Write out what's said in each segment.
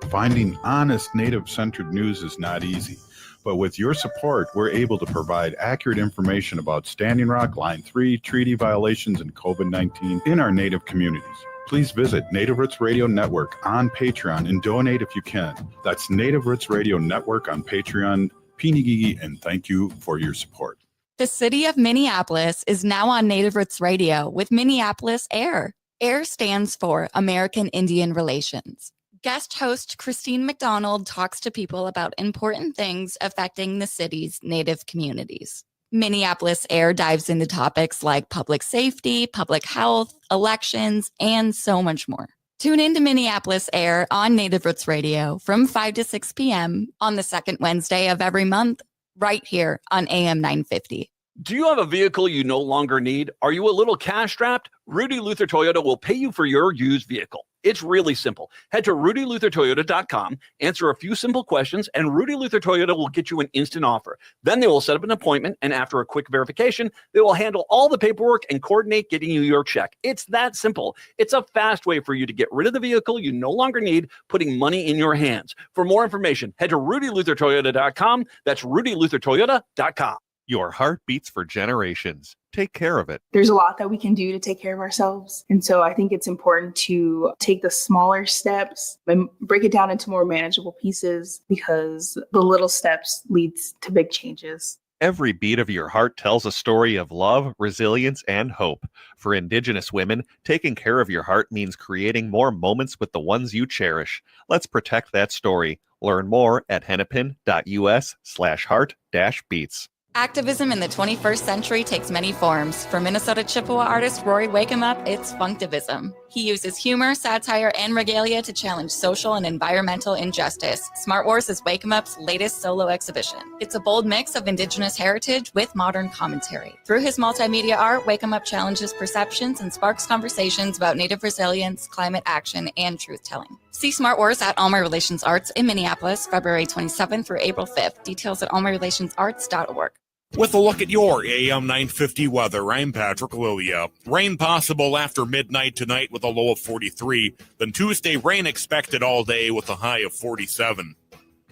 Finding honest Native-centered news is not easy, but with your support, we're able to provide accurate information about Standing Rock, Line 3, treaty violations, and COVID-19 in our Native communities. Please visit Native Roots Radio Network on Patreon and donate if you can. That's Native Roots Radio Network on Patreon. Pinigigi, and thank you for your support. The city of Minneapolis is now on Native Roots Radio with Minneapolis AIR. AIR stands for American Indian Relations. Guest host Christine McDonald talks to people about important things affecting the city's Native communities. Minneapolis AIR dives into topics like public safety, public health, elections, and so much more. Tune in to Minneapolis AIR on Native Roots Radio from 5 to 6 p.m. on the second Wednesday of every month, right here on AM 950. Do you have a vehicle you no longer need? Are you a little cash-strapped? Rudy Luther Toyota will pay you for your used vehicle. It's really simple. Head to rudyluthertoyota.com, answer a few simple questions, and Rudy Luther Toyota will get you an instant offer. Then they will set up an appointment, and after a quick verification, they will handle all the paperwork and coordinate getting you your check. It's that simple. It's a fast way for you to get rid of the vehicle you no longer need, putting money in your hands. For more information, head to rudyluthertoyota.com. That's rudyluthertoyota.com. Your heart beats for generations. Take care of it. There's a lot that we can do to take care of ourselves. And so I think it's important to take the smaller steps and break it down into more manageable pieces, because the little steps leads to big changes. Every beat of your heart tells a story of love, resilience, and hope. For Indigenous women, taking care of your heart means creating more moments with the ones you cherish. Let's protect that story. Learn more at hennepin.us/heart-beats. Activism in the 21st century takes many forms. For Minnesota Chippewa artist Rory Wakeup, it's Funktivism. He uses humor, satire, and regalia to challenge social and environmental injustice. Smart Wars is Wakeup's latest solo exhibition. It's a bold mix of Indigenous heritage with modern commentary. Through his multimedia art, Wakeup challenges perceptions and sparks conversations about Native resilience, climate action, and truth-telling. See Smart Wars at All My Relations Arts in Minneapolis, February 27th through April 5th. Details at allmyrelationsarts.org. With a look at your AM 950 weather, I'm Patrick Lilia. Rain possible after midnight tonight with a low of 43. Then Tuesday, rain expected all day with a high of 47.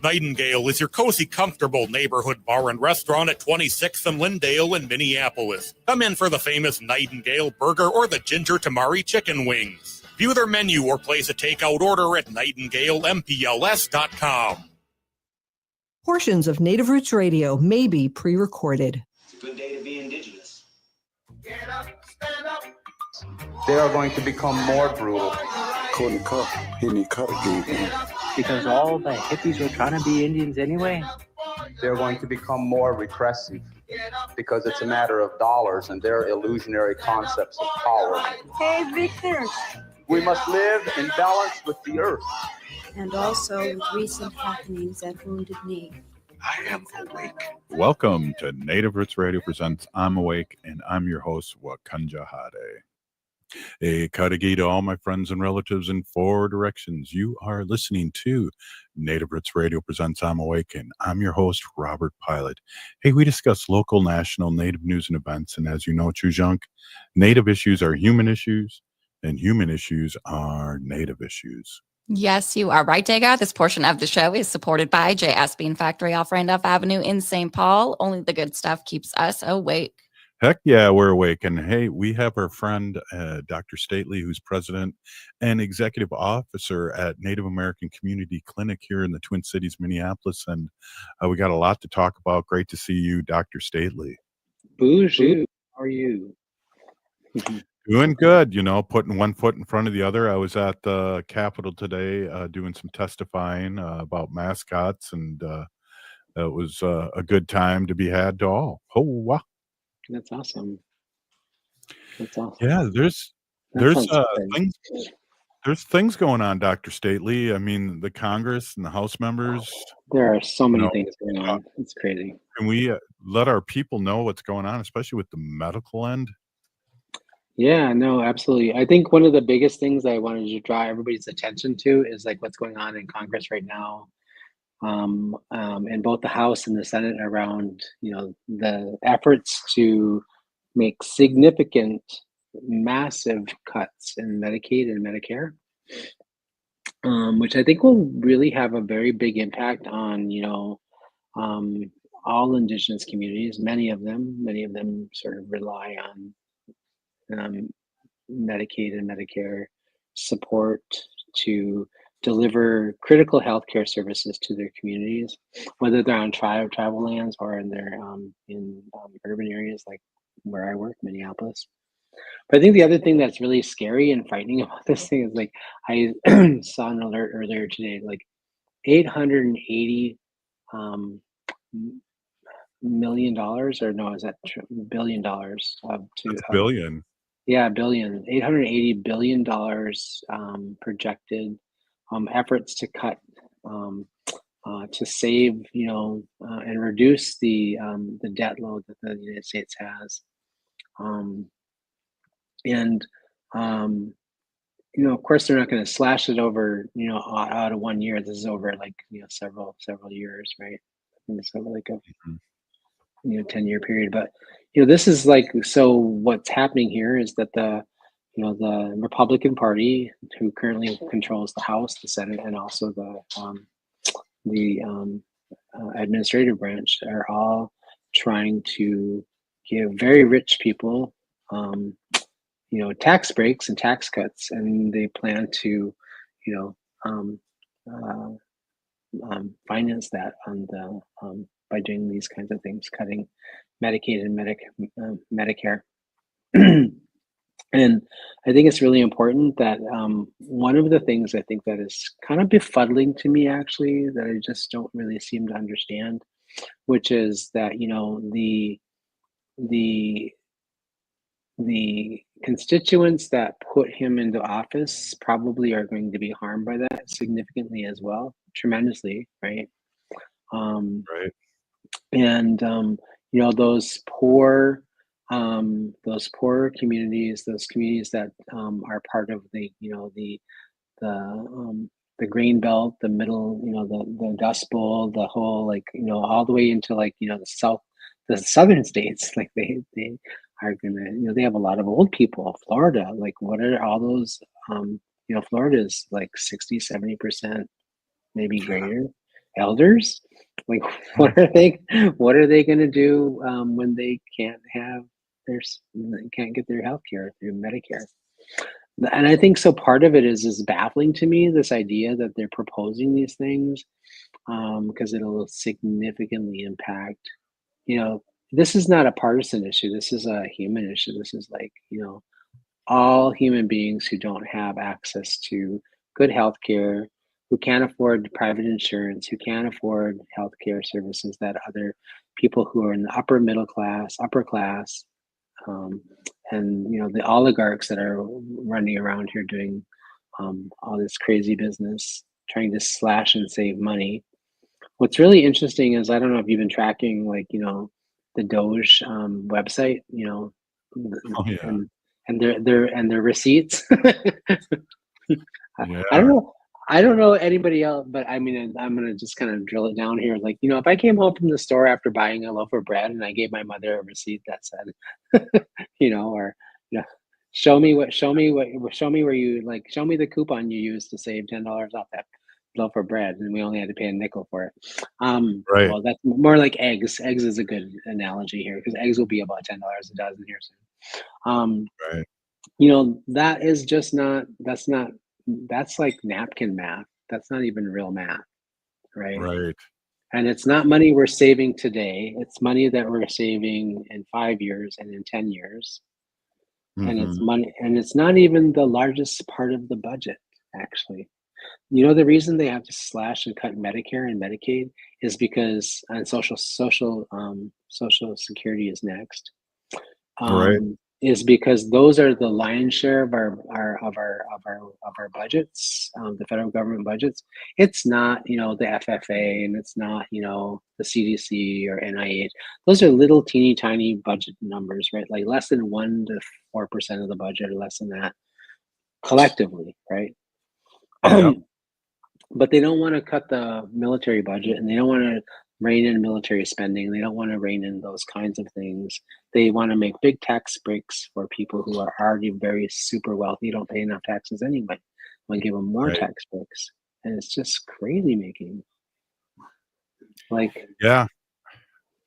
Nightingale is your cozy, comfortable neighborhood bar and restaurant at 26th and Lyndale in Minneapolis. Come in for the famous Nightingale burger or the ginger tamari chicken wings. View their menu or place a takeout order at nightingalempls.com. Portions of Native Roots Radio may be pre-recorded. It's a good day to be Indigenous. Get up, stand up. They are going to become more brutal. Couldn't cut, hitting cut again. Because all the hippies were trying to be Indians anyway. They're going to become more repressive because it's a matter of dollars and their illusionary concepts of power. Hey, Victor. We must live in balance with the earth. And also with recent happenings at Wounded Knee. I am awake. Welcome to Native Roots Radio presents I'm Awake, and I'm your host, Wakanja Hade. A Kadagi to all my friends and relatives in four directions. You are listening to Native Roots Radio presents I'm Awake, and I'm your host, Robert Pilot. Hey, we discuss local, national, Native news and events, and as you know, Chujunk, Native issues are human issues, and human issues are Native issues. Yes, you are right, Dega. This portion of the show is supported by J.S. Bean Factory off Randolph Avenue in St. Paul. Only the good stuff keeps us awake. Heck yeah, we're awake. And hey, we have our friend, Dr. Stately, who's president and executive officer at Native American Community Clinic here in the Twin Cities, Minneapolis. And we got a lot to talk about. Great to see you, Dr. Stately. Bonjour. How are you? Doing good, you know, putting one foot in front of the other. I was at the Capitol today doing some testifying about mascots, and it was a good time to be had to all. Oh, wow. That's awesome. That's awesome. Yeah, there's things going on, Dr. Stately. I mean, the Congress and the House members. There are so many things going on. It's crazy. Can we let our people know what's going on, especially with the medical end? Yeah, no, absolutely. I think one of the biggest things I wanted to draw everybody's attention to is like what's going on in Congress right now, in both the House and the Senate around, you know, the efforts to make significant, massive cuts in Medicaid and Medicare. which I think will really have a very big impact on, um, all indigenous communities. Many of them sort of rely on um, Medicaid and Medicare support to deliver critical healthcare services to their communities, whether they're on tribal lands or in their in urban areas like where I work, Minneapolis. But I think the other thing that's really scary and frightening about this thing is like I saw an alert earlier today, like 880 um, million dollars, or no, is that $1 billion to That's a billion. yeah, billion, $880 billion projected efforts to cut to save, and reduce the debt load that the United States has. Um, and of course, they're not going to slash it over, out of 1 year. This is over like several years, right? I think it's over like a 10-year period. But this is like, so what's happening here is that the Republican Party, who currently controls the House, the Senate, and also the administrative branch, are all trying to give very rich people tax breaks and tax cuts, and they plan to um, uh, finance that by doing these kinds of things, cutting Medicaid and Medicare. And I think it's really important that one of the things I think that is kind of befuddling to me, actually, that I just don't really seem to understand, which is that the constituents that put him into office probably are going to be harmed by that significantly as well, tremendously, right? Right. And those poor communities, those communities that are part of the grain belt, the middle, the Dust Bowl, the whole, like, all the way into, like, the southern states, like they are gonna, they have a lot of old people. Florida, like, what are all those? Florida is like 60-70%, maybe greater, elders. Like, what are they going to do when they can't get their health care through Medicare? And I think so. Part of it is baffling to me, this idea that they're proposing these things, because it'll significantly impact. This is not a partisan issue. This is a human issue. This is like, all human beings who don't have access to good health care, who can't afford private insurance, who can't afford healthcare services that other people who are in the upper middle class, upper class, and the oligarchs that are running around here doing all this crazy business, trying to slash and save money. What's really interesting is, I don't know if you've been tracking, like, the Doge website, Oh, yeah. and their receipts. Yeah. I don't know anybody else, but I mean, I'm gonna just kind of drill it down here. Like, if I came home from the store after buying a loaf of bread and I gave my mother a receipt that said, or show me where you, like, show me the coupon you used to save $10 off that loaf of bread, and we only had to pay a nickel for it. Right. Well, that's more like eggs. Eggs is a good analogy here, because eggs will be about $10 a dozen here soon. Right. That is just not. That's like napkin math. That's not even real math, right? Right. And it's not money we're saving today. It's money that we're saving in 5 years and in 10 years. And it's money, and it's not even the largest part of the budget, actually. The reason they have to slash and cut Medicare and Medicaid is because, and Social Security is next. Right. Is because those are the lion's share of our budgets, the federal government budgets. It's not, the FFA, and it's not, the CDC or NIH. Those are little teeny tiny budget numbers, right? Like less than 1 to 4% of the budget, or less than that collectively, right? Yep. But they don't want to cut the military budget, and they don't want to rein in military spending. They don't want to rein in those kinds of things. They want to make big tax breaks for people who are already very super wealthy, don't pay enough taxes anyway. Want to give them more tax breaks. and it's just crazy making. Like, Yeah.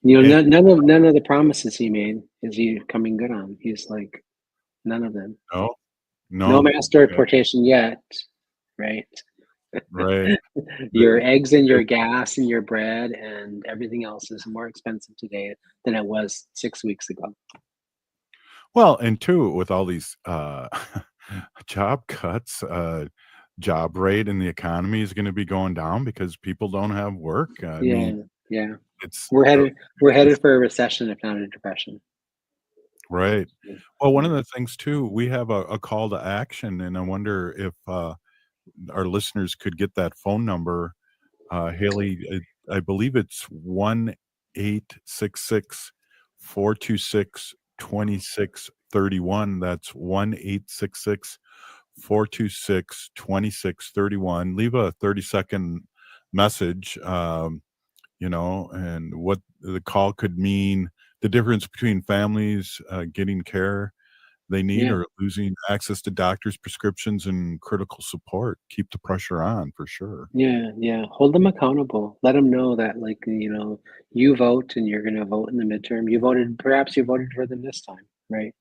none of the promises he made is he coming good on. He's like, none of them. No mass deportation yet, right? Right. Your eggs and your gas and your bread and everything else is more expensive today than it was 6 weeks ago. Well, and two, with all these job cuts, job rate in the economy is going to be going down because people don't have work. I mean, it's we're headed for a recession, if not a depression. right. Well, one of the things too, we have a call to action, and I wonder if our listeners could get that phone number. Haley, I believe it's 1-866-426-2631. That's 1-866-426-2631. Leave a 30-second message, and what the call could mean, the difference between families getting care they need or losing access to doctors' prescriptions and critical support. Keep the pressure on for sure. Yeah. Hold them accountable. Let them know that, like, you vote and you're going to vote in the midterm. Perhaps you voted for them this time, right?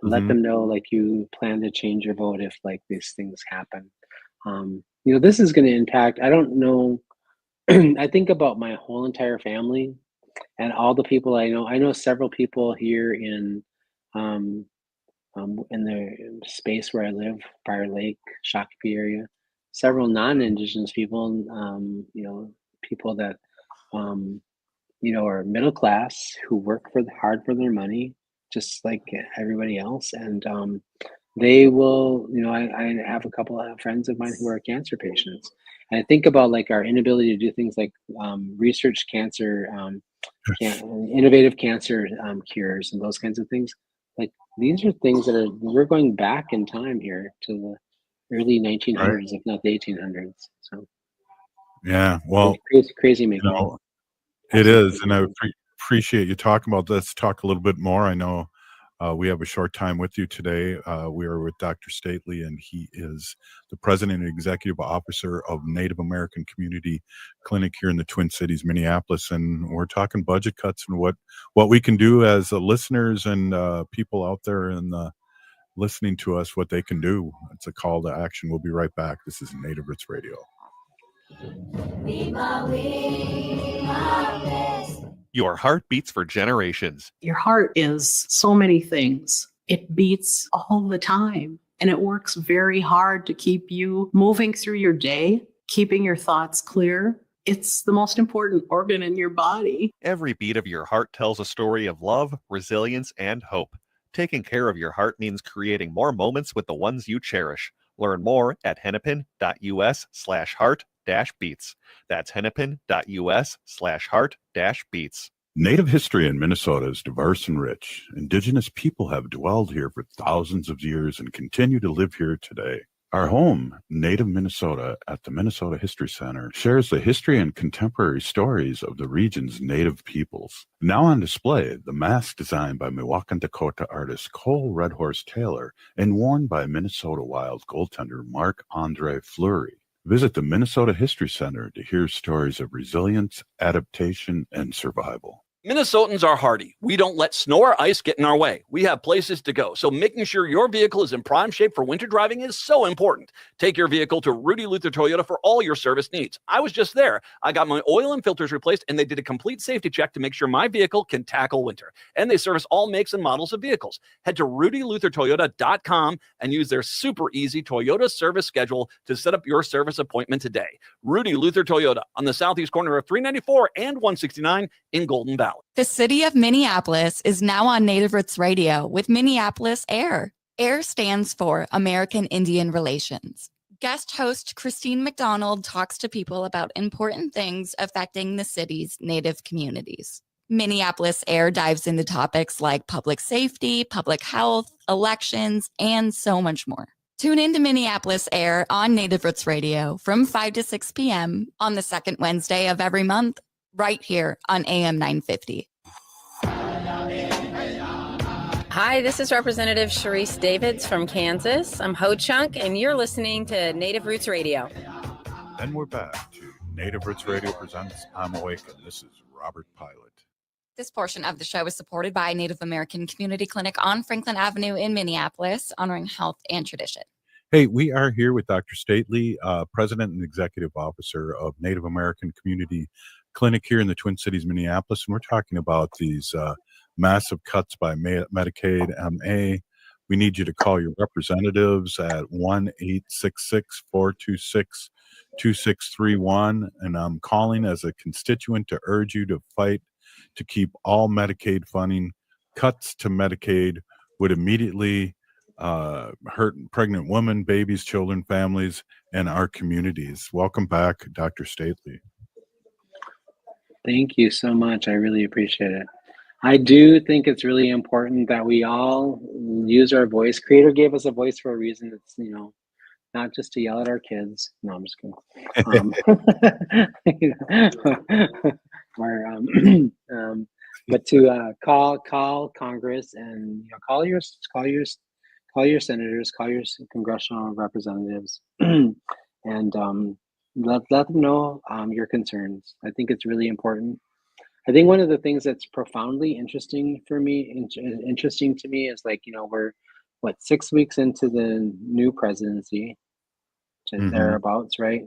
Let them know, like, you plan to change your vote if, like, these things happen. This is going to impact, I don't know. I think about my whole entire family and all the people I know. I know several people here in the space where I live, Prior Lake, Shakopee area, several non-Indigenous people, people that, are middle class who work hard for their money, just like everybody else. And they will, I have a couple of friends of mine who are cancer patients. And I think about, like, our inability to do things like research cancer, innovative cancer cures and those kinds of things. Like, these are things that we're going back in time here to the early 1900s, if not the 1800s. So, yeah, well, crazy making. It is, and I appreciate you talking about this. Talk a little bit more. I know we have a short time with you today. We are with Dr. Stately, and he is the president and executive officer of Native American Community Clinic here in the Twin Cities, Minneapolis. And we're talking budget cuts and what we can do as listeners and people out there and listening to us, what they can do. It's a call to action. We'll be right back. This is Native Roots Radio. Your heart beats for generations. Your heart is so many things. It beats all the time, and it works very hard to keep you moving through your day, keeping your thoughts clear. It's the most important organ in your body. Every beat of your heart tells a story of love, resilience, and hope. Taking care of your heart means creating more moments with the ones you cherish. Learn more at hennepin.us/heart-beats. That's hennepin.us/heart-beats. Native history in Minnesota is diverse and rich. Indigenous people have dwelled here for thousands of years and continue to live here today. Our home, Native Minnesota, at the Minnesota History Center, shares the history and contemporary stories of the region's Native peoples. Now on display, the mask designed by Miwok Dakota artist Cole Red Horse Taylor and worn by Minnesota Wild goaltender Marc-Andre Fleury. Visit the Minnesota History Center to hear stories of resilience, adaptation, and survival. Minnesotans are hardy. We don't let snow or ice get in our way. We have places to go. So making sure your vehicle is in prime shape for winter driving is so important. Take your vehicle to Rudy Luther Toyota for all your service needs. I was just there. I got my oil and filters replaced, and they did a complete safety check to make sure my vehicle can tackle winter. And they service all makes and models of vehicles. Head to rudyluthertoyota.com and use their super easy Toyota service schedule to set up your service appointment today. Rudy Luther Toyota on the southeast corner of 394 and 169 in Golden Valley. The city of Minneapolis is now on Native Roots Radio with Minneapolis AIR. AIR stands for American Indian Relations. Guest host Christine McDonald talks to people about important things affecting the city's Native communities. Minneapolis AIR dives into topics like public safety, public health, elections, and so much more. Tune in to Minneapolis AIR on Native Roots Radio from 5 to 6 p.m. on the second Wednesday of every month, right here on AM 950. Hi, this is Representative Sharice Davids from Kansas. I'm Ho Chunk, and you're listening to Native Roots Radio. And we're back to Native Roots Radio presents I'm Awake, and this is Robert Pilot. This portion of the show is supported by Native American Community Clinic on Franklin Avenue in Minneapolis, honoring health and tradition. Hey, we are here with Dr. Stately, President and Executive Officer of Native American Community Clinic here in the Twin Cities, Minneapolis. And we're talking about these massive cuts by Medicaid, MA. We need you to call your representatives at 1-866-426-2631. And I'm calling as a constituent to urge you to fight to keep all Medicaid funding. Cuts to Medicaid would immediately hurt pregnant women, babies, children, families, and our communities. Welcome back, Dr. Stately. Thank you so much. I really appreciate it. I do think it's really important that we all use our voice. Creator gave us a voice for a reason. It's, not just to yell at our kids. No, I'm just kidding. But to call Congress and call your senators, call your congressional representatives, and let them know your concerns. I think it's really important. I think one of the things that's profoundly interesting to me is we're 6 weeks into the new presidency, thereabouts, right?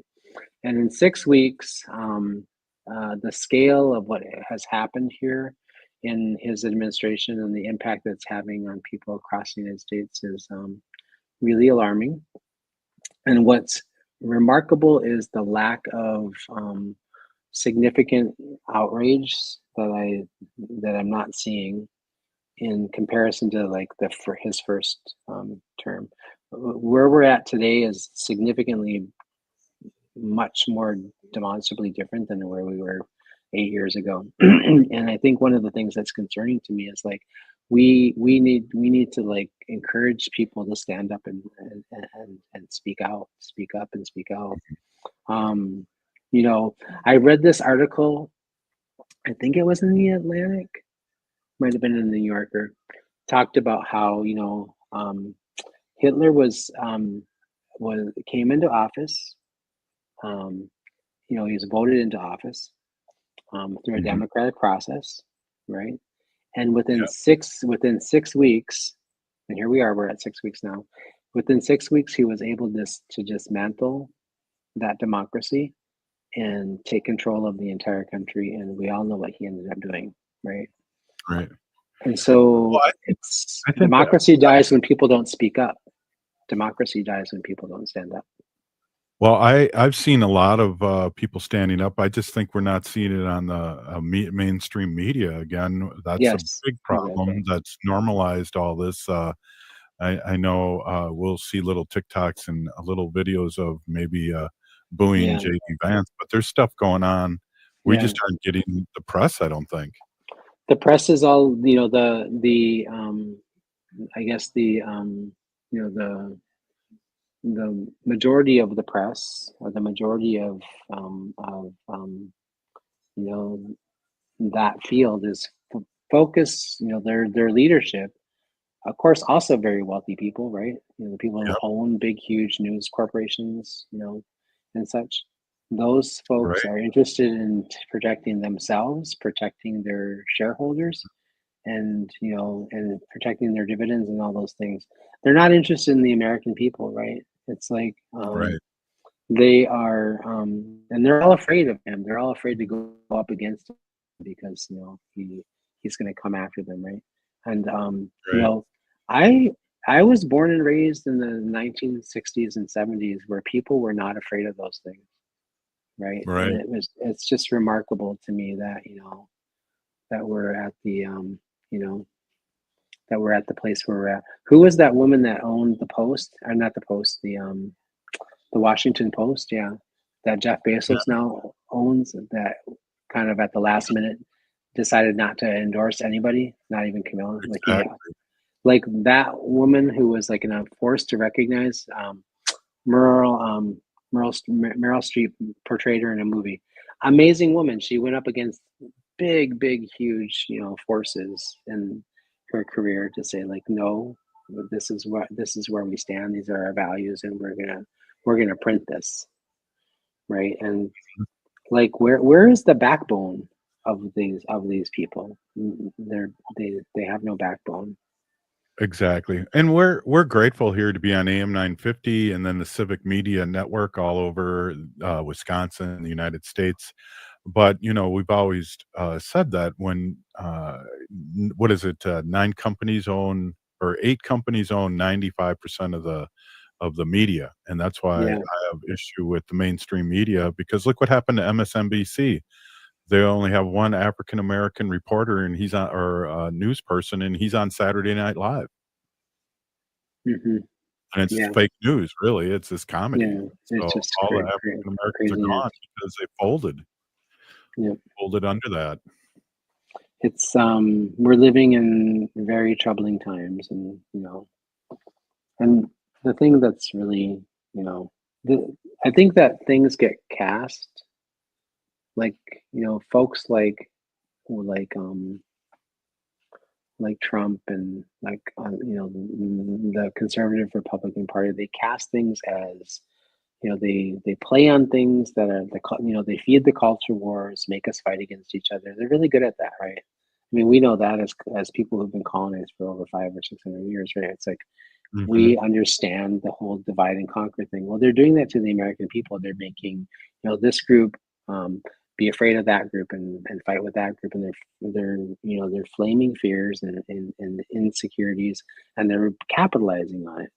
And in 6 weeks, the scale of what has happened here in his administration and the impact that's having on people across the United States is really alarming. And what's remarkable is the lack of significant outrage that I'm not seeing in comparison to for his first term. Where we're at today is significantly much more demonstrably different than where we were 8 years ago. And I think one of the things that's concerning to me is we need to encourage people to stand up and speak up and speak out. I read this article, I think it was in the Atlantic, might have been in the New Yorker, talked about how Hitler came into office. He was voted into office through a democratic process, right? And within 6 weeks, and here we are, we're at 6 weeks now. Within 6 weeks, he was able to dismantle that democracy and take control of the entire country. And we all know what he ended up doing, right? Right. And so democracy dies when people don't speak up. Democracy dies when people don't stand up. Well, I've seen a lot of people standing up. I just think we're not seeing it on the mainstream media again. That's a big problem. That's normalized all this. I know we'll see little TikToks and little videos of maybe booing J.D. Vance, but there's stuff going on. We just aren't getting the press, I don't think. The press is all, the majority of the press, or the majority of that field is focused, their leadership, of course, also very wealthy people, right? The people who own big, huge news corporations, and such. Those folks are interested in protecting themselves, protecting their shareholders, and and protecting their dividends and all those things. They're not interested in the American people, right? It's they are, and they're all afraid of him. They're all afraid to go up against him because he's going to come after them, right? And I was born and raised in the 1960s and 70s where people were not afraid of those things, right? Right. And it's just remarkable to me that that we're at the that we're at the place where we're at. Who was that woman that owned the Post, or not the Post, the Washington Post? Yeah, that Jeff Bezos now owns. That kind of at the last minute decided not to endorse anybody, not even Camilla. Like that woman who was forced to recognize Meryl Streep portrayed her in a movie. Amazing woman. She went up against big, huge, forces in her career to say no, this is where we stand. These are our values, and we're gonna print this. right? And like, where is the backbone of these people? They have no backbone. Exactly. And we're grateful here to be on AM 950 and then the Civic Media Network all over Wisconsin and the United States. But, we've always said that when, what is it, 9 companies own or 8 companies own 95% of the media. And that's why Yeah. I have issue with the mainstream media, because look what happened to MSNBC. They only have one African American reporter, and he's on, or news person, and he's on Saturday Night Live. Mm-hmm. And it's Yeah. fake news, really. It's this comedy. Yeah, it's So just all the crazy, African Americans are craziness. gone because they folded. Yeah. Folded under that. It's we're living in very troubling times, and and the thing that's really, I think that things get cast, like, folks like Trump and like the conservative Republican Party, they cast things as, they play on things that are they feed the culture wars, make us fight against each other. They're really good at that, right? I mean, we know that as people who've been colonized for over 500 or 600 years, right? It's like we understand the whole divide and conquer thing. Well, they're doing that to the American people. They're making, this group be afraid of that group and fight with that group, and they're flaming fears and insecurities, and they're capitalizing on it.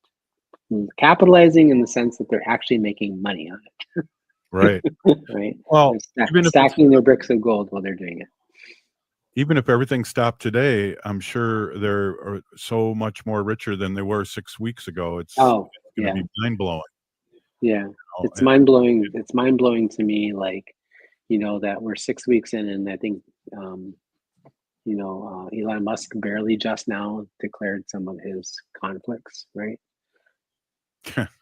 Capitalizing in the sense that they're actually making money on it. Right. Right. Well, They're stacking their bricks of gold while they're doing it. Even if everything stopped today, I'm sure they're so much more richer than they were 6 weeks ago. It's going to be mind blowing. Yeah, it's mind blowing. It's mind blowing to me, like, that we're 6 weeks in, and I think, Elon Musk barely just now declared some of his conflicts, right?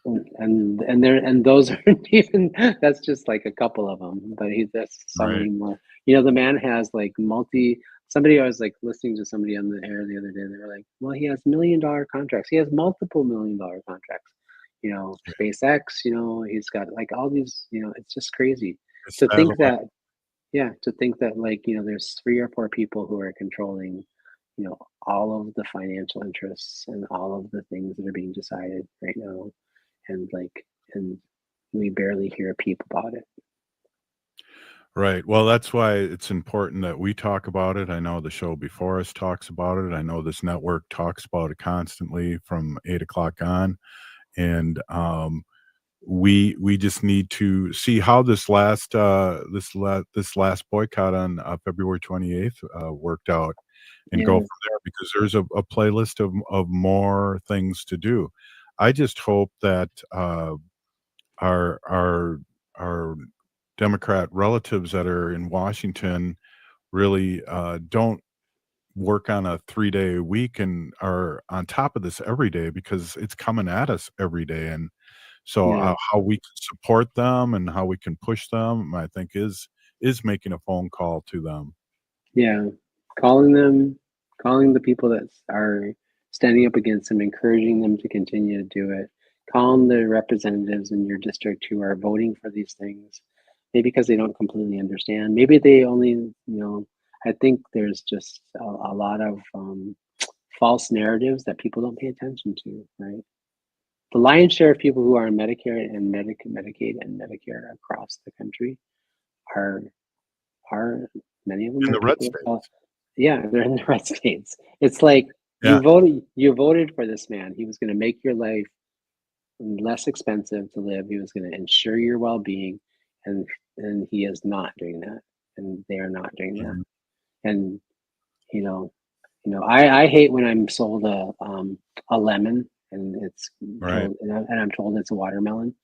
and those aren't even, that's just like a couple of them, but that's so many more. The man has like somebody, I was like listening to somebody on the air the other day, they were like, well, he has $1 million contracts, he has multiple $1 million contracts, SpaceX, he's got like all these, it's just crazy to think that, like, there's 3 or 4 people who are controlling, all of the financial interests and all of the things that are being decided right now. And we barely hear a peep about it. Right. Well, that's why it's important that we talk about it. I know the show before us talks about it. I know this network talks about it constantly from 8 o'clock on. And we just need to see how this last boycott on February 28th worked out, and go from there, because there's a playlist of more things to do. I just hope that our Democrat relatives that are in Washington really don't work on a 3-day week and are on top of this every day, because it's coming at us every day. And so how we can support them and how we can push them, I think is making a phone call to them. Yeah, calling the people that are standing up against them, encouraging them to continue to do it. Calling the representatives in your district who are voting for these things, maybe because they don't completely understand. Maybe they only, I think there's just a lot of false narratives that people don't pay attention to, right? The lion's share of people who are on Medicare and Medicaid and Medicare across the country are many of them in the red states. Yeah, they're in the red states. It's like you voted for this man. He was going to make your life less expensive to live. He was going to ensure your well-being, and he is not doing that, and they are not doing that. And I hate when I'm sold a lemon and it's told, and I'm told it's a watermelon.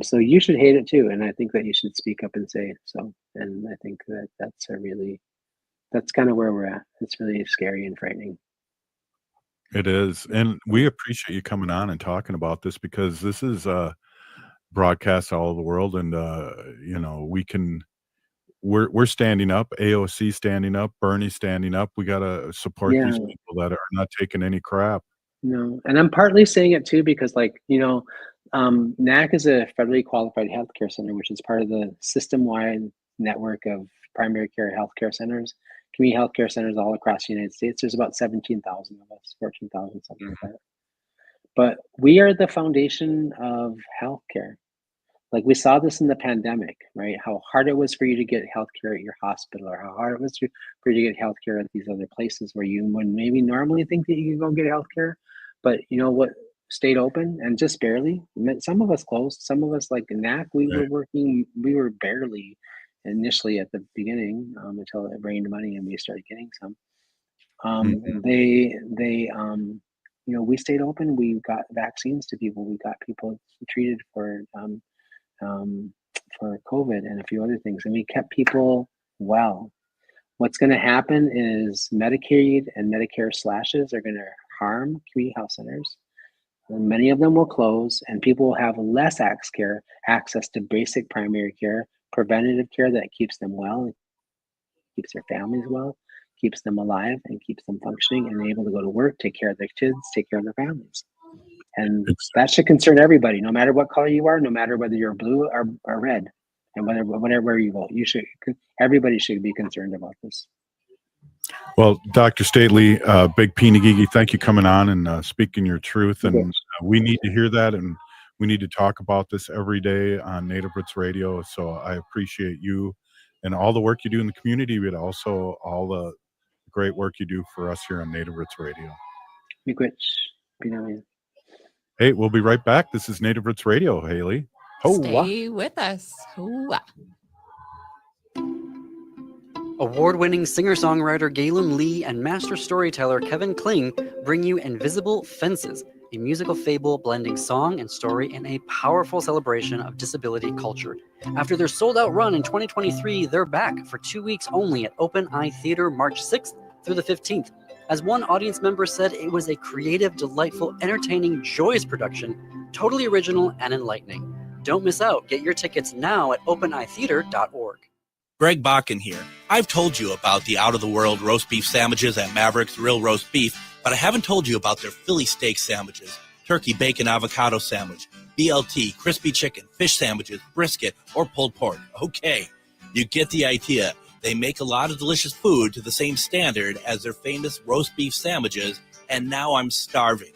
So you should hate it too, and I think that you should speak up and say it. So, and I think that that's kind of where we're at. It's really scary and frightening. It is. And we appreciate you coming on and talking about this, because this is broadcast all over the world. And, we're standing up, AOC standing up, Bernie standing up. We got to support these people that are not taking any crap. No, and I'm partly saying it too, because NAC is a federally qualified healthcare center, which is part of the system-wide network of primary care healthcare centers, community healthcare centers all across the United States. There's about 17,000 of us, 14,000, something like that. But we are the foundation of healthcare. Like we saw this in the pandemic, right? How hard it was for you to get healthcare at your hospital, or how hard it was for you to get healthcare at these other places where you would maybe normally think that you could go get healthcare. But you know what stayed open, and just barely. Some of us closed, some of us like NAC, we were barely initially at the beginning until it rained money and we started getting some. We stayed open. We got vaccines to people. We got people treated for COVID and a few other things, and we kept people well. What's going to happen is Medicaid and Medicare slashes are going to harm community health centers. And many of them will close, and people will have less access to basic primary care, preventative care that keeps them well, keeps their families well, keeps them alive, and keeps them functioning and able to go to work, take care of their kids, take care of their families. And that should concern everybody, no matter what color you are, no matter whether you're blue or red, and whatever you vote. Everybody should be concerned about this. Well, Dr. Stately, Big Pinagigi, thank you coming on and speaking your truth. And we need to hear that, and we need to talk about this every day on Native Roots Radio. So I appreciate you and all the work you do in the community, but also all the great work you do for us here on Native Roots Radio. Hey, we'll be right back. This is Native Roots Radio, Haley. Stay with us. Award-winning singer-songwriter Galen Lee and master storyteller Kevin Kling bring you Invisible Fences, a musical fable blending song and story in a powerful celebration of disability culture. After their sold-out run in 2023, they're back for 2 weeks only at Open Eye Theater March 6th through the 15th. As one audience member said, it was a creative, delightful, entertaining, joyous production, totally original and enlightening. Don't miss out. Get your tickets now at openeyetheater.org. Greg Bakken here. I've told you about the out-of-the-world roast beef sandwiches at Maverick's Real Roast Beef, but I haven't told you about their Philly steak sandwiches, turkey bacon avocado sandwich, BLT, crispy chicken, fish sandwiches, brisket, or pulled pork. Okay, you get the idea. They make a lot of delicious food to the same standard as their famous roast beef sandwiches, and now I'm starving.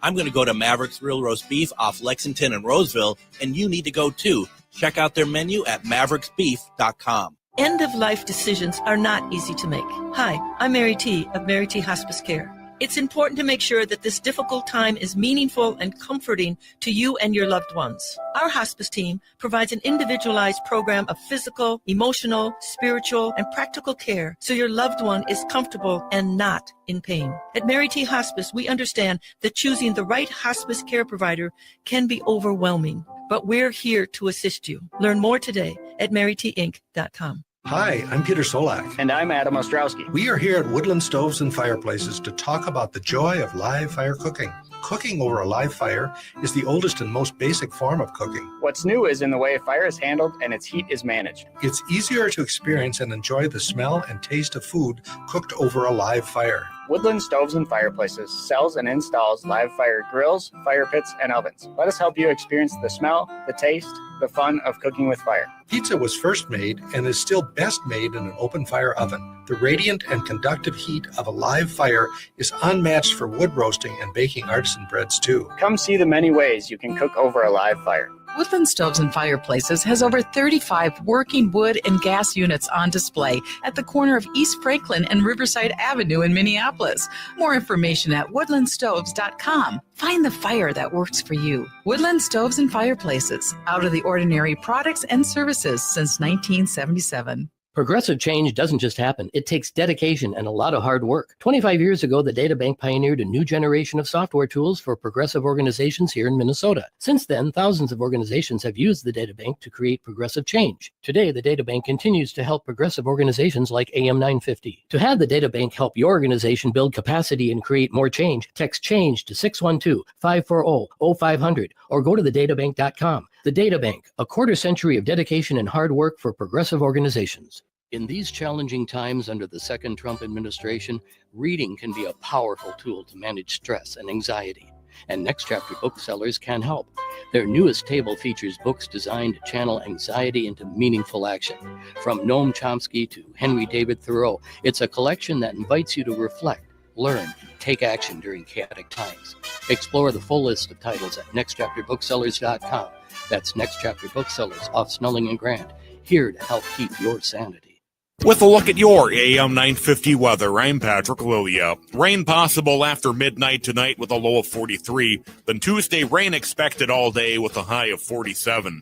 I'm going to go to Maverick's Real Roast Beef off Lexington and Roseville, and you need to go too. Check out their menu at mavericksbeef.com. End-of-life decisions are not easy to make. Hi, I'm Mary T. of Mary T. Hospice Care. It's important to make sure that this difficult time is meaningful and comforting to you and your loved ones. Our hospice team provides an individualized program of physical, emotional, spiritual, and practical care so your loved one is comfortable and not in pain. At Mary T. Hospice, we understand that choosing the right hospice care provider can be overwhelming, but we're here to assist you. Learn more today at marytinc.com. Hi, I'm Peter Solak. And I'm Adam Ostrowski. We are here at Woodland Stoves and Fireplaces to talk about the joy of live fire cooking. Cooking over a live fire is the oldest and most basic form of cooking. What's new is in the way fire is handled and its heat is managed. It's easier to experience and enjoy the smell and taste of food cooked over a live fire. Woodland Stoves and Fireplaces sells and installs live fire grills, fire pits, and ovens. Let us help you experience the smell, the taste, the fun of cooking with fire. Pizza was first made and is still best made in an open fire oven. The radiant and conductive heat of a live fire is unmatched for wood roasting and baking artisan breads too. Come see the many ways you can cook over a live fire. Woodland Stoves and Fireplaces has over 35 working wood and gas units on display at the corner of East Franklin and Riverside Avenue in Minneapolis. More information at woodlandstoves.com. Find the fire that works for you. Woodland Stoves and Fireplaces, out of the ordinary products and services since 1977. Progressive change doesn't just happen. It takes dedication and a lot of hard work. 25 years ago, the Data Bank pioneered a new generation of software tools for progressive organizations here in Minnesota. Since then, thousands of organizations have used the Data Bank to create progressive change. Today, the Data Bank continues to help progressive organizations like AM 950. To have the Data Bank help your organization build capacity and create more change, text CHANGE to 612-540-0500 or go to thedatabank.com. The Data Bank, a quarter century of dedication and hard work for progressive organizations. In these challenging times under the second Trump administration, reading can be a powerful tool to manage stress and anxiety. and Next Chapter Booksellers can help. Their newest table features books designed to channel anxiety into meaningful action. From Noam Chomsky to Henry David Thoreau, it's a collection that invites you to reflect, learn, take action during chaotic times. Explore the full list of titles at nextchapterbooksellers.com. That's Next Chapter Booksellers off Snelling and Grant, here to help keep your sanity. With a look at your AM 950 weather, I'm Patrick Lilia. Rain possible after midnight tonight with a low of 43. Then Tuesday, rain expected all day with a high of 47.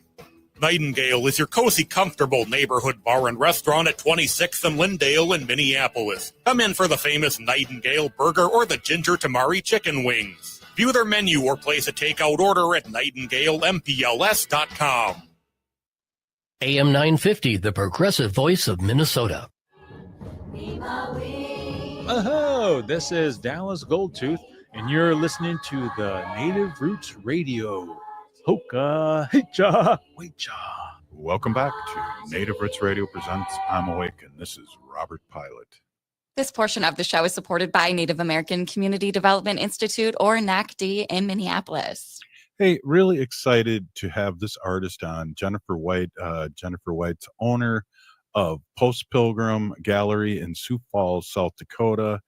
Nightingale is your cozy, comfortable neighborhood bar and restaurant at 26th and Lyndale in Minneapolis. Come in for the famous Nightingale burger or the ginger tamari chicken wings. View their menu or place a takeout order at nightingalempls.com. AM 950, the progressive voice of Minnesota. Oh, this is Dallas Goldtooth, and you're listening to the Native Roots Radio. Hoka, hicha, wecha. Welcome back to Native Roots Radio presents I'm Awake, and this is Robert Pilot. This portion of the show is supported by Native American Community Development Institute, or NACD, in Minneapolis. Hey, really excited to have this artist on, Jennifer White. Jennifer White's owner of Post Pilgrim Gallery in Sioux Falls, South Dakota.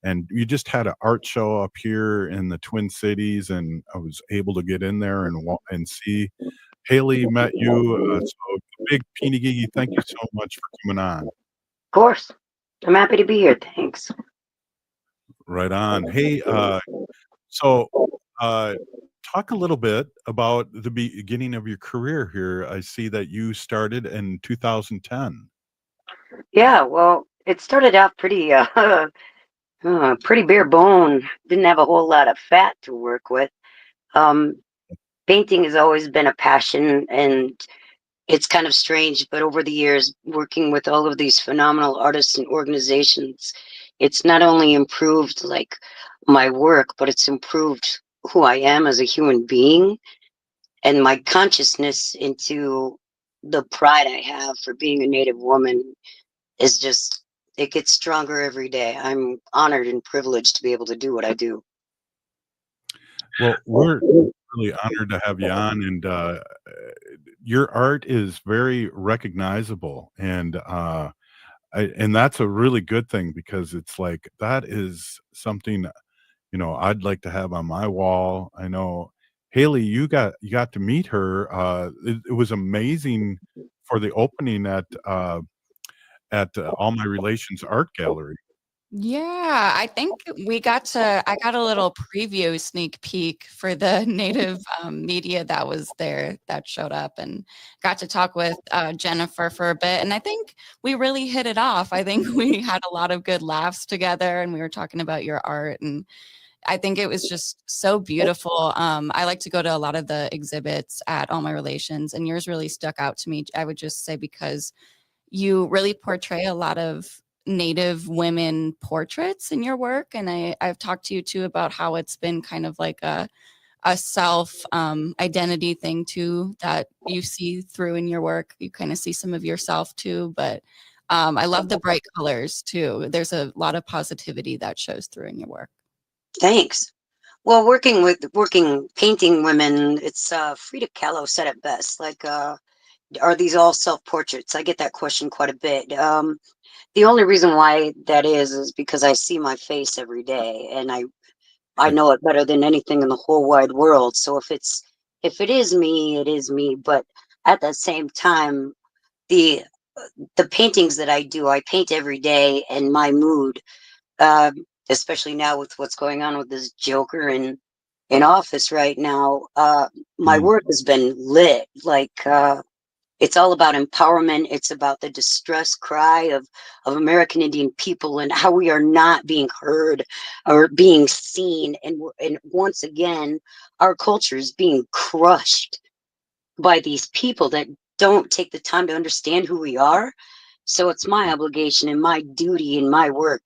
And you just had an art show up here in the Twin Cities, and I was able to get in there and see. Haley met you. So big Peeny, thank you so much for coming on. Of course. I'm happy to be here. Thanks. Right on. Hey, talk a little bit about the beginning of your career here. I see that you started in 2010. Yeah, well, it started out pretty pretty bare bone. Didn't have a whole lot of fat to work with. Painting has always been a passion, and it's kind of strange, but over the years, working with all of these phenomenal artists and organizations, it's not only improved like my work, but it's improved who I am as a human being and my consciousness into the pride I have for being a Native woman is just, it gets stronger every day. I'm honored and privileged to be able to do what I do. Well, we're really honored to have you on, and your art is very recognizable, and that's a really good thing, because it's like that is something I'd like to have on my wall. I know Haley, you got to meet her. It was amazing for the opening at All My Relations Art Gallery. Yeah, I think I got a little preview sneak peek for the Native media that was there, that showed up, and got to talk with Jennifer for a bit. And I think we really hit it off. I think we had a lot of good laughs together, and we were talking about your art, and I think it was just so beautiful. I like to go to a lot of the exhibits at All My Relations, and yours really stuck out to me, I would just say, because you really portray a lot of Native women portraits in your work. And I've talked to you too about how it's been kind of like a self identity thing too, that you see through in your work. You kind of see some of yourself too, but I love the bright colors too. There's a lot of positivity that shows through in your work. Thanks. Well, painting women, it's Frida Kahlo said it best. Like, are these all self-portraits? I get that question quite a bit. The only reason why that is because I see my face every day, and I know it better than anything in the whole wide world. So if it is me, it is me. But at the same time, the paintings that I do, I paint every day, and my mood, especially now with what's going on with this Joker in office right now, my work has been lit. Like, it's all about empowerment. It's about the distress cry of American Indian people and how we are not being heard or being seen. And once again, our culture is being crushed by these people that don't take the time to understand who we are. So it's my obligation and my duty and my work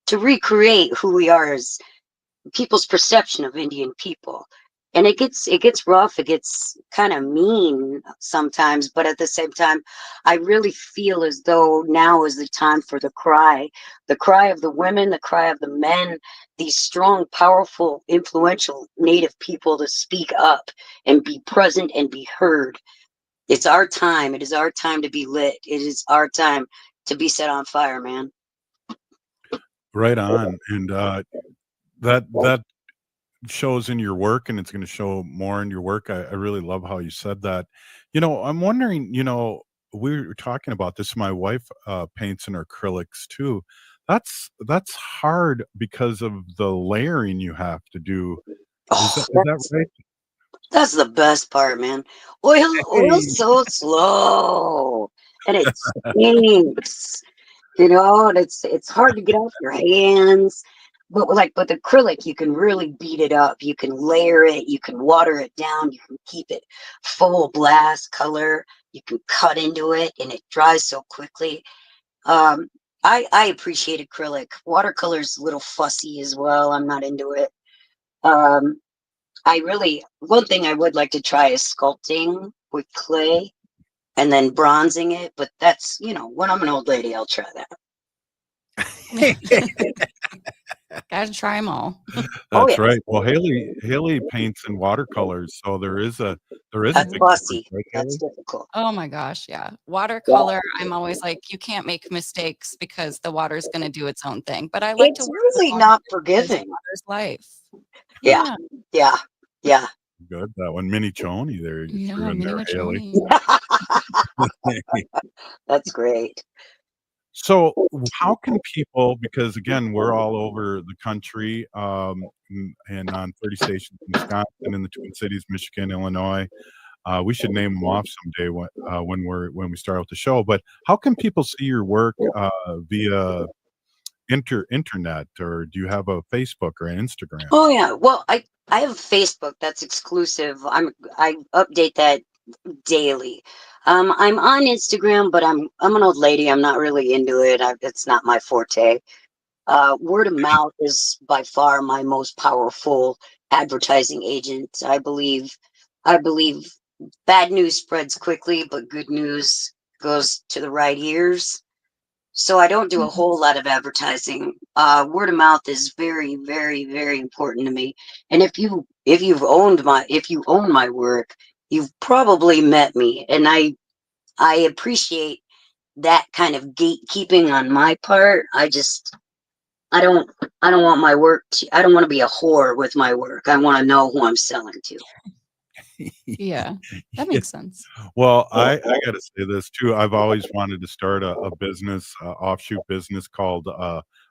to recreate who we are as people's perception of Indian people. and it gets rough, it gets kind of mean sometimes, but at the same time, I really feel as though now is the time for the cry of the women, the cry of the men, these strong, powerful, influential Native people to speak up and be present and be heard. It's our time. It is our time to be lit. It is our time to be set on fire, man. Right on. And that shows in your work, and it's going to show more in your work. I really love how you said that. I'm wondering, we were talking about this. My wife paints in acrylics too. That's hard because of the layering you have to do. Is that right? That's the best part, man. Oil's so slow, and it stinks. And it's hard to get off your hands. But with acrylic, you can really beat it up. You can layer it. You can water it down. You can keep it full blast color. You can cut into it, and it dries so quickly. I appreciate acrylic. Watercolor's a little fussy as well. I'm not into it. One thing I would like to try is sculpting with clay and then bronzing it. But that's, when I'm an old lady, I'll try that. Gotta try them all. That's right. Well, Haley paints in watercolors, so there is a That's big fussy. difference, right, That's Haley? difficult. Oh my gosh, yeah. Watercolor, I'm always like, you can't make mistakes because the water's going to do its own thing. But I like to It's work really with not water because forgiving. water's life. Yeah. Good. That one, Mini Choni there. You Yeah, threw in there, Haley. That's great. So how can people, because again, we're all over the country, and on 30 stations in Wisconsin, in the Twin Cities, Michigan, Illinois. We should name them off someday when we start out the show. But how can people see your work via internet, or do you have a Facebook or an Instagram? Oh yeah. Well, I have Facebook that's exclusive. I update that daily. I'm on Instagram, but I'm an old lady. I'm not really into it. It's not my forte. Word of mouth is by far my most powerful advertising agent. I believe bad news spreads quickly, but good news goes to the right ears. So I don't do a whole lot of advertising. Word of mouth is very, very, very important to me. And if you own my work, you've probably met me, and I appreciate that kind of gatekeeping on my part. I don't want my work I don't want to be a whore with my work. I want to know who I'm selling to. Yeah, that makes sense. Well, I got to say this too. I've always wanted to start a business, offshoot business called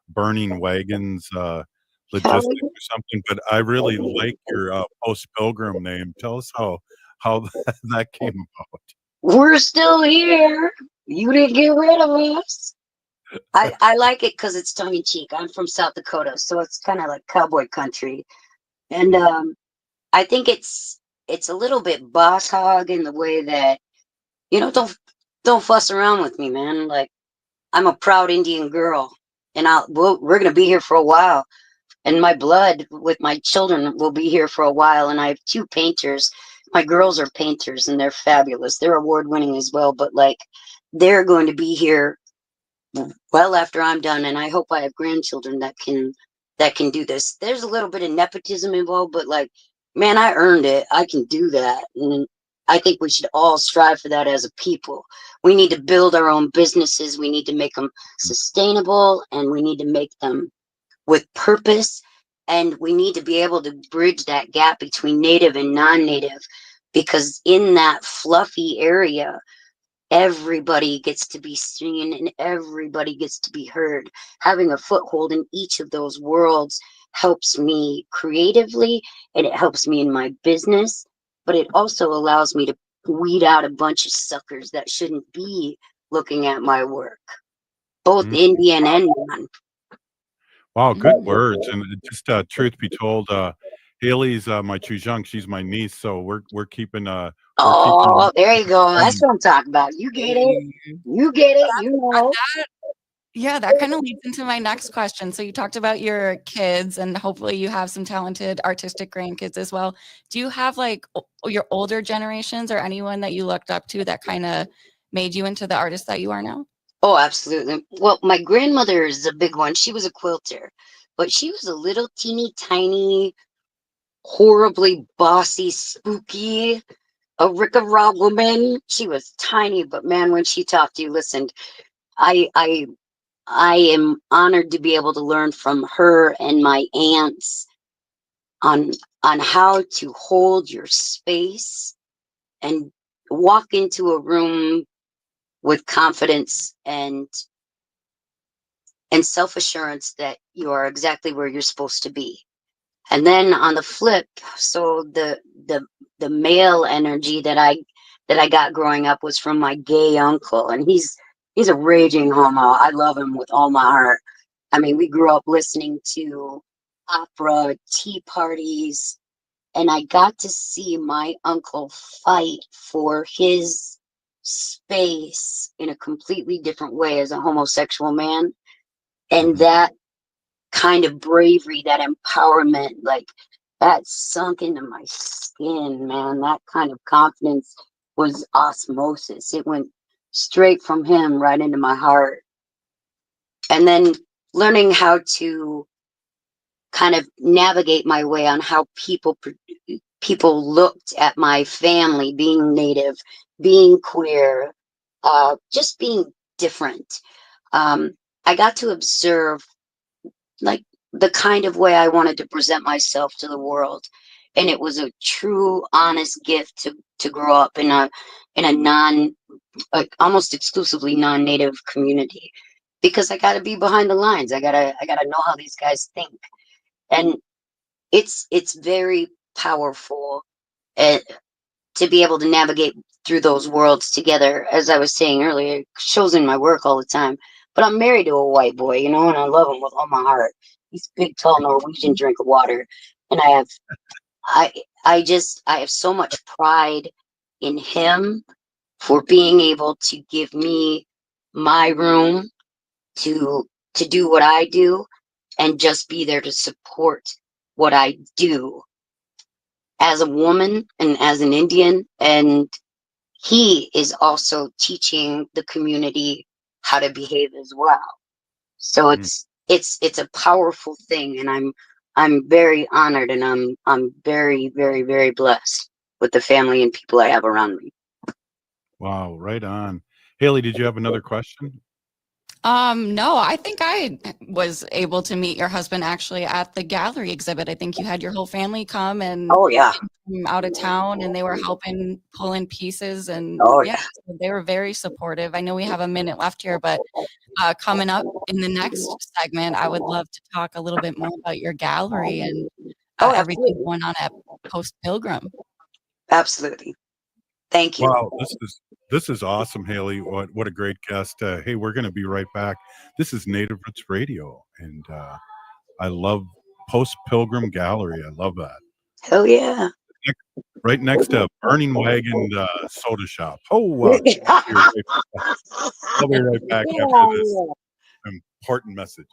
Burning Wagons Logistics or something. But I really like your Post Pilgrim name. Tell us how that came about. We're still here. You didn't get rid of us. I like it because it's tongue in cheek. I'm from South Dakota, so it's kind of like cowboy country, and I think it's a little bit boss hog in the way that don't fuss around with me, man. Like, I'm a proud Indian girl, and we're gonna be here for a while, and my blood with my children will be here for a while. And I have 2 painters. My girls are painters, and they're fabulous. They're award winning as well, but like, they're going to be here well after I'm done, and I hope I have grandchildren that can do this. There's a little bit of nepotism involved, but like, man, I earned it. I can do that. And I think we should all strive for that as a people. We need to build our own businesses. We need to make them sustainable, and we need to make them with purpose. And we need to be able to bridge that gap between native and non-native, because in that fluffy area, everybody gets to be seen and everybody gets to be heard. Having a foothold in each of those worlds helps me creatively, and it helps me in my business, but it also allows me to weed out a bunch of suckers that shouldn't be looking at my work, both Indian and non. Wow, good words. And just truth be told, Haley's my Chujung. She's my niece, so we're keeping Oh, there you go. That's what I'm talking about. You get it. You get it. You know. Yeah, that kind of leads into my next question. So you talked about your kids and hopefully you have some talented artistic grandkids as well. Do you have like your older generations or anyone that you looked up to that kind of made you into the artist that you are now? Oh, absolutely. Well, my grandmother is a big one. She was a quilter, but she was a little teeny tiny, horribly bossy, spooky, a Rick-a-Rah woman. She was tiny, but man, when she talked, you listened. I am honored to be able to learn from her and my aunts on how to hold your space and walk into a room with confidence and self-assurance that you are exactly where you're supposed to be. And then on the flip, so the male energy that I got growing up was from my gay uncle, and he's a raging homo. I love him with all my heart. I mean, we grew up listening to opera, tea parties, and I got to see my uncle fight for his space in a completely different way as a homosexual man. And that kind of bravery, that empowerment, like that sunk into my skin, man. That kind of confidence was osmosis. It went straight from him right into my heart. And then learning how to kind of navigate my way on how people looked at my family, being Native, being queer, just being different. I got to observe like the kind of way I wanted to present myself to the world. And it was a true, honest gift to grow up in a almost exclusively non-Native community, because I got to be behind the lines. I gotta know how these guys think, and it's very powerful to be able to navigate through those worlds together. As I was saying earlier, it shows in my work all the time. But I'm married to a white boy, and I love him with all my heart. He's a big, tall Norwegian drink of water, and I have so much pride in him for being able to give me my room to do what I do and just be there to support what I do as a woman and as an Indian. And he is also teaching the community how to behave as well. So it's a powerful thing, and I'm very honored, and I'm very, very, very blessed with the family and people I have around me. Wow, right on. Haley, did you have another question? No, I think I was able to meet your husband actually at the gallery exhibit. I think you had your whole family come and oh yeah, from out of town, and they were helping pull in pieces, and so they were very supportive. I know we have a minute left here, but coming up in the next segment, I would love to talk a little bit more about your gallery and everything going on at Post Pilgrim. Absolutely. Thank you. Wow, this is awesome, Haley. What a great guest. Hey, we're going to be right back. This is Native Roots Radio, and I love Post Pilgrim Gallery. I love that. Hell yeah. Right next to Burning Wagon Soda Shop. Oh, I'll be right back after this important messages.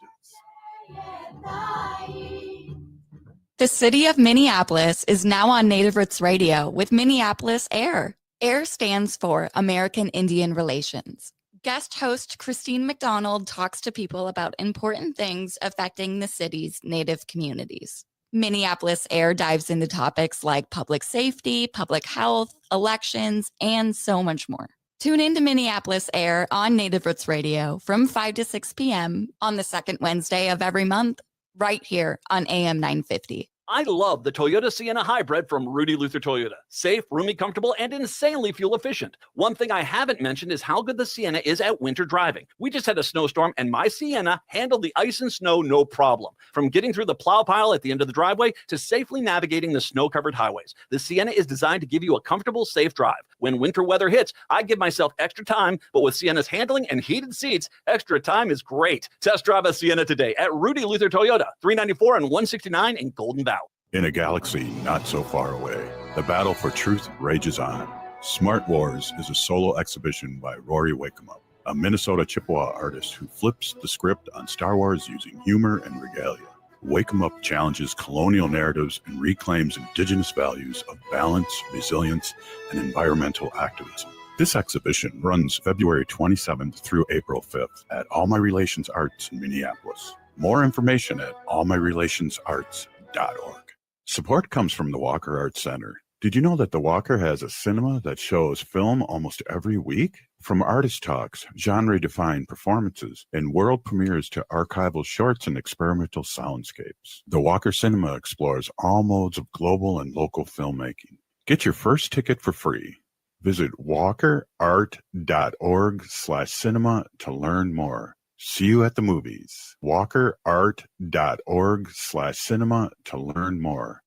The city of Minneapolis is now on Native Roots Radio with Minneapolis AIR. AIR stands for American Indian Relations. Guest host Christine McDonald talks to people about important things affecting the city's Native communities. Minneapolis AIR dives into topics like public safety, public health, elections, and so much more. Tune in to Minneapolis AIR on Native Roots Radio from 5 to 6 p.m. on the second Wednesday of every month, right here on AM 950. I love the Toyota Sienna Hybrid from Rudy Luther Toyota. Safe, roomy, comfortable, and insanely fuel efficient. One thing I haven't mentioned is how good the Sienna is at winter driving. We just had a snowstorm, and my Sienna handled the ice and snow no problem. From getting through the plow pile at the end of the driveway to safely navigating the snow-covered highways, the Sienna is designed to give you a comfortable, safe drive. When winter weather hits, I give myself extra time, but with Sienna's handling and heated seats, extra time is great. Test drive a Sienna today at Rudy Luther Toyota, 394 and 169 in Golden Valley. In a galaxy not so far away, the battle for truth rages on. Smart Wars is a solo exhibition by Rory Wakemup. a Minnesota Chippewa artist who flips the script on Star Wars using humor and regalia. Wake 'em Up challenges colonial narratives and reclaims indigenous values of balance, resilience, and environmental activism. This exhibition runs February 27th through April 5th at All My Relations Arts in Minneapolis. More information at allmyrelationsarts.org. Support comes from the Walker Arts Center. Did you know that the Walker has a cinema that shows film almost every week? From artist talks, genre-defined performances, and world premieres to archival shorts and experimental soundscapes, the Walker Cinema explores all modes of global and local filmmaking. Get your first ticket for free. Visit walkerart.org/cinema to learn more. See you at the movies. walkerart.org/cinema to learn more.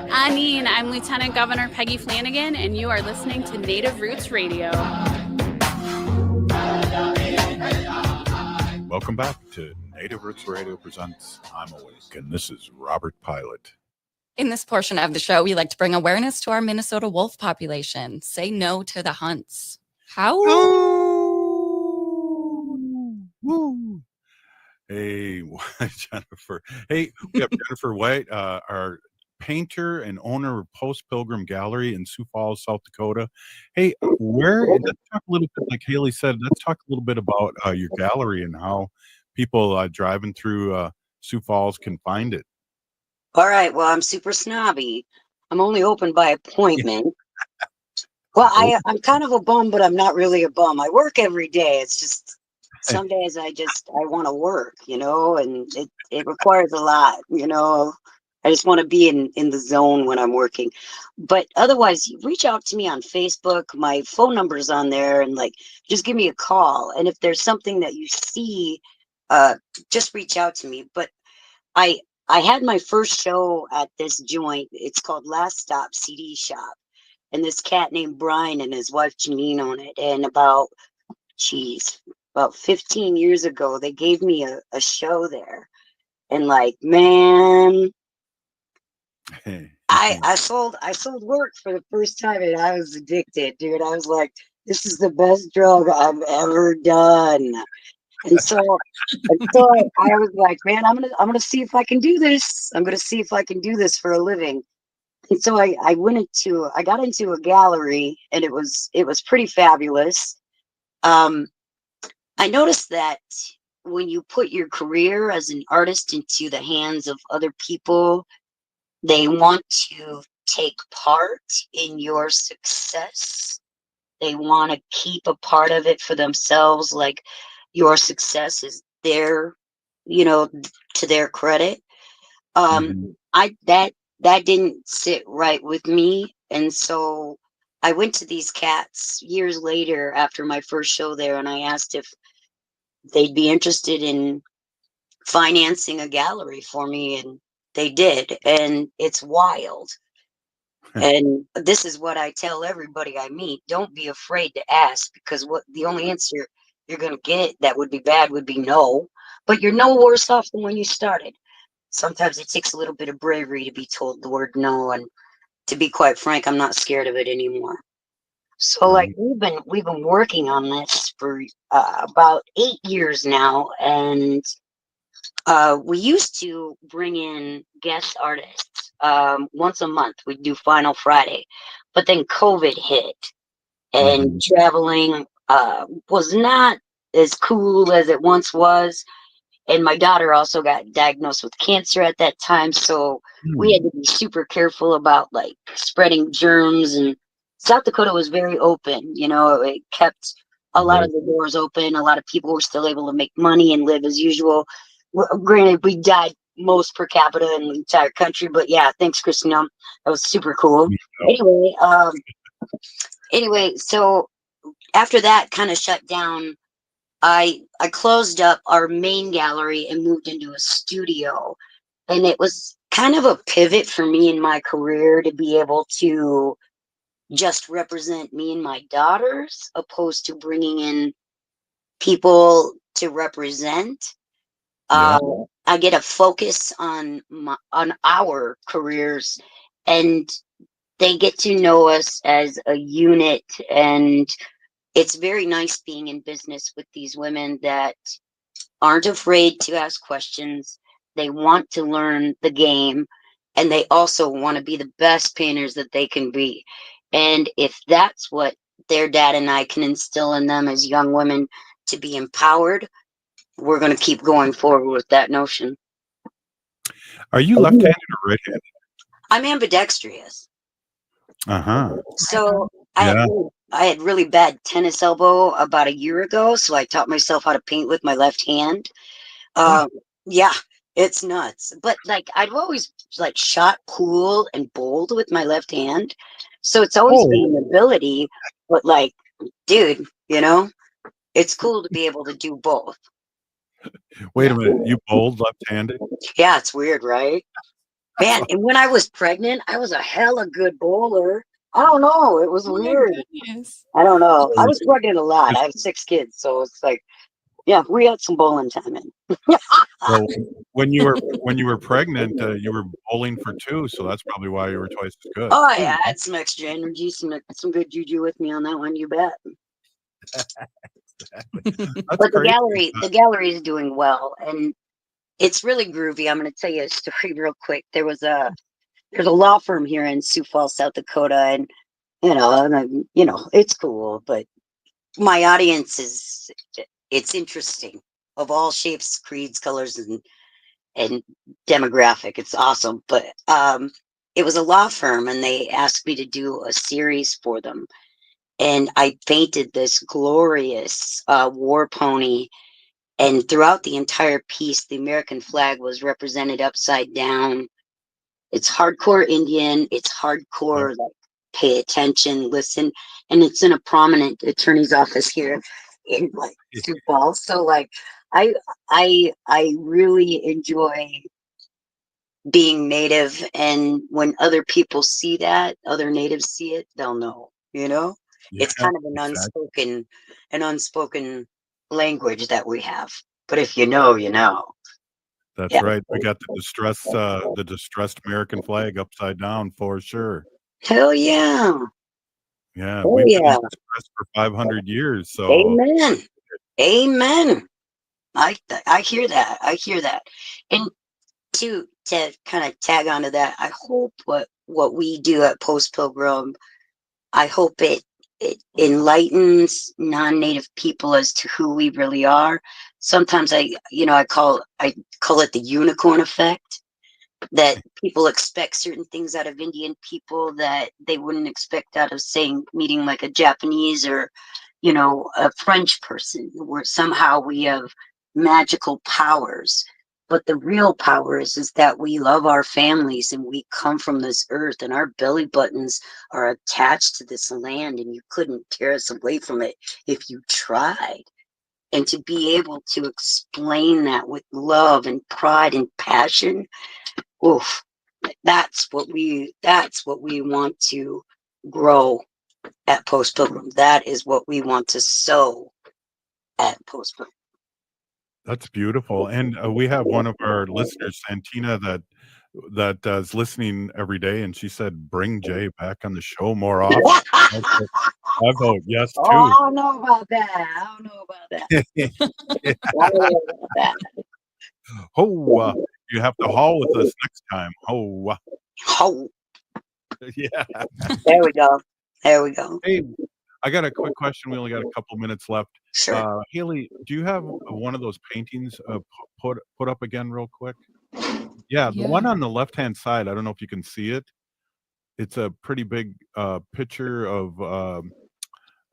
I'm Lieutenant Governor Peggy Flanagan, and you are listening to Native Roots Radio. Welcome back to Native Roots Radio presents I'm Awake, and this is Robert Pilot. In this portion of the show, we like to bring awareness to our Minnesota wolf population. Say no to the hunts. How? Woo. Hey, Jennifer. Hey, we have Jennifer White, our painter and owner of Post Pilgrim Gallery in Sioux Falls, South Dakota. Hey, let's talk a little bit, like Haley said, let's talk a little bit about your gallery and how people driving through Sioux Falls can find it. All right. Well, I'm super snobby. I'm only open by appointment. Well, I'm kind of a bum, but I'm not really a bum. I work every day. It's just some days I want to work, and it requires a lot, I just want to be in the zone when I'm working. But otherwise, reach out to me on Facebook. My phone number's on there, and just give me a call. And if there's something that you see, just reach out to me. But I had my first show at this joint. It's called Last Stop CD Shop. And this cat named Brian and his wife Janine own it. And about 15 years ago, they gave me a show there. And man, I sold work for the first time, and I was addicted, dude. I was like, this is the best drug I've ever done. And so I was like, man, I'm gonna see if I can do this. I'm gonna see if I can do this for a living. And so I got into a gallery, and it was pretty fabulous. I noticed that when you put your career as an artist into the hands of other people, they want to take part in your success. They want to keep a part of it for themselves. Like your success is their, to their credit. That didn't sit right with me. And so I went to these cats years later after my first show there, and I asked if they'd be interested in financing a gallery for me, and they did. And it's wild. And this is what I tell everybody I meet: don't be afraid to ask, because the only answer you're going to get that would be bad would be no. But you're no worse off than when you started. Sometimes it takes a little bit of bravery to be told the word no, and to be quite frank, I'm not scared of it anymore. So we've been working on this for about 8 years now, and we used to bring in guest artists once a month. We'd do Final Friday, but then COVID hit, and traveling was not as cool as it once was. And my daughter also got diagnosed with cancer at that time, so we had to be super careful about spreading germs. And South Dakota was very open, it kept a lot of the doors open. A lot of people were still able to make money and live as usual. Granted, we died most per capita in the entire country, but yeah, thanks, Christina. That was super cool. Anyway, so after that kind of shut down, I closed up our main gallery and moved into a studio. And it was kind of a pivot for me in my career to be able to just represent me and my daughters, opposed to bringing in people to represent. I get a focus on our careers, and they get to know us as a unit, and it's very nice being in business with these women that aren't afraid to ask questions. They want to learn the game, and they also want to be the best painters that they can be. And if that's what their dad and I can instill in them as young women to be empowered, we're going to keep going forward with that notion. Are you left-handed or right-handed? I'm ambidextrous. So Yeah. I had really bad tennis elbow about a year ago, so I taught myself how to paint with my left hand. Yeah, it's nuts. But like I've always like shot cool and bold with my left hand. So it's always been an ability, but like, dude, you know, it's cool to be able to do both. Wait a minute. You bowled left-handed? Yeah, it's weird, right? Man, and when I was pregnant, I was a hella good bowler. I don't know. It was weird. I don't know. I was pregnant a lot. I have 6 kids, so it's like, yeah, we had some bowling time in. Well, when you were pregnant, you were bowling for 2, so that's probably why you were twice as good. Oh yeah, I had some extra energy, some good juju with me on that one. You bet. But the gallery is doing well, and it's really groovy. I'm going to tell you a story real quick. There's a law firm here in Sioux Falls, South Dakota, and it's cool. But my audience it's interesting, of all shapes, creeds, colors, and demographic. It's awesome. But it was a law firm, and they asked me to do a series for them, and I painted this glorious war pony. And throughout the entire piece, the American flag was represented upside down. It's hardcore Indian. It's hardcore, like, pay attention, listen. And it's in a prominent attorney's office here in like Sioux Falls. So like, I really enjoy being Native. And when other people see that, other Natives see it, they'll know, you know? It's kind of an unspoken language that we have, but if you know, you know. That's Yeah. right. We got the distressed American flag upside down for sure. Hell yeah. Yeah, Oh, we've been yeah. distressed for 500 years. So Amen. Amen. I hear that. I hear that. And to kind of tag onto that, I hope what we do at Post Pilgrim, I hope it enlightens non-native people as to who we really are. Sometimes I call it the unicorn effect, that people expect certain things out of Indian people that they wouldn't expect out of, say, meeting like a Japanese or a French person, where somehow we have magical powers. But the real power is that we love our families, and we come from this earth, and our belly buttons are attached to this land, and you couldn't tear us away from it if you tried. And to be able to explain that with love and pride and passion, oof, that's what we want to grow at Post Pilgrim. That is what we want to sow at Post Pilgrim. that's beautiful. And we have one of our listeners, Santina, that is listening every day, and she said, "Bring Jay back on the show more often." I vote yes too. Oh, I don't know about that. I don't know about that. You have to haul with us next time. Yeah. There we go. There we go. Hey, I got a quick question. We only got a couple minutes left. Sure. Haley, do you have one of those paintings put up again real quick? Yeah, the one on the left-hand side. I don't know if you can see it. It's a pretty big picture of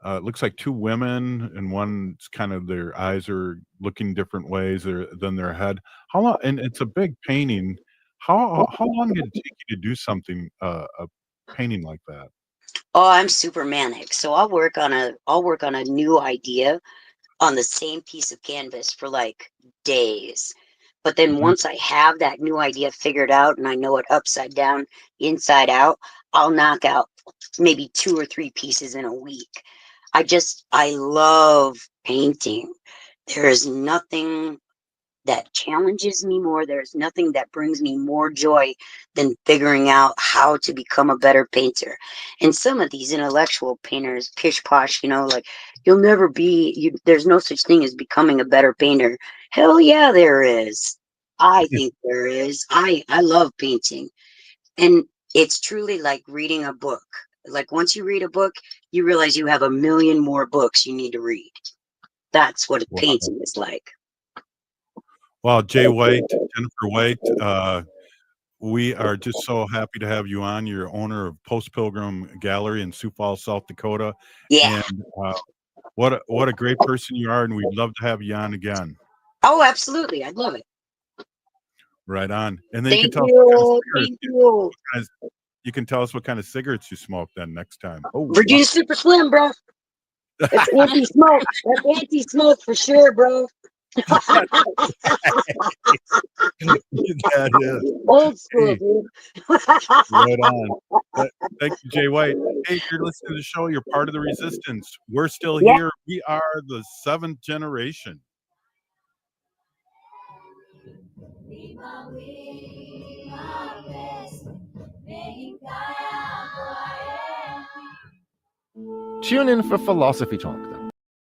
it looks like 2 women, and one's kind of, their eyes are looking different ways than their head. How long? And it's a big painting. How long did it take you to do something a painting like that? Oh, I'm super manic. So I'll work on a new idea on the same piece of canvas for like days. But then once I have that new idea figured out, and I know it upside down, inside out, I'll knock out maybe 2 or 3 pieces in a week. I love painting. There is nothing that challenges me more. There's nothing that brings me more joy than figuring out how to become a better painter. And some of these intellectual painters, pish posh, like You'll never be, there's no such thing as becoming a better painter. Hell yeah, there is. I think there is. I love painting. And it's truly like reading a book. Like once you read a book, you realize you have a million more books you need to read. That's what painting is like. Well, Jay White, Jennifer White, we are just so happy to have you on. You're owner of Post Pilgrim Gallery in Sioux Falls, South Dakota. Yeah. And what a great person you are, and we'd love to have you on again. Oh, absolutely. I'd love it. Right on. And then Thank you can tell you. Thank you. you can tell us what kind of cigarettes you smoke then next time. Oh, Virginia wow. Super Slim, bro. That's anti-smoke. That's anti-smoke for sure, bro. That is. Old school, Hey, dude. right on. Thank you, Jay White. Hey, if you're listening to the show, you're part of the resistance. We're still Yeah. here. We are the 7th generation. Tune in for Philosophy Talk, then.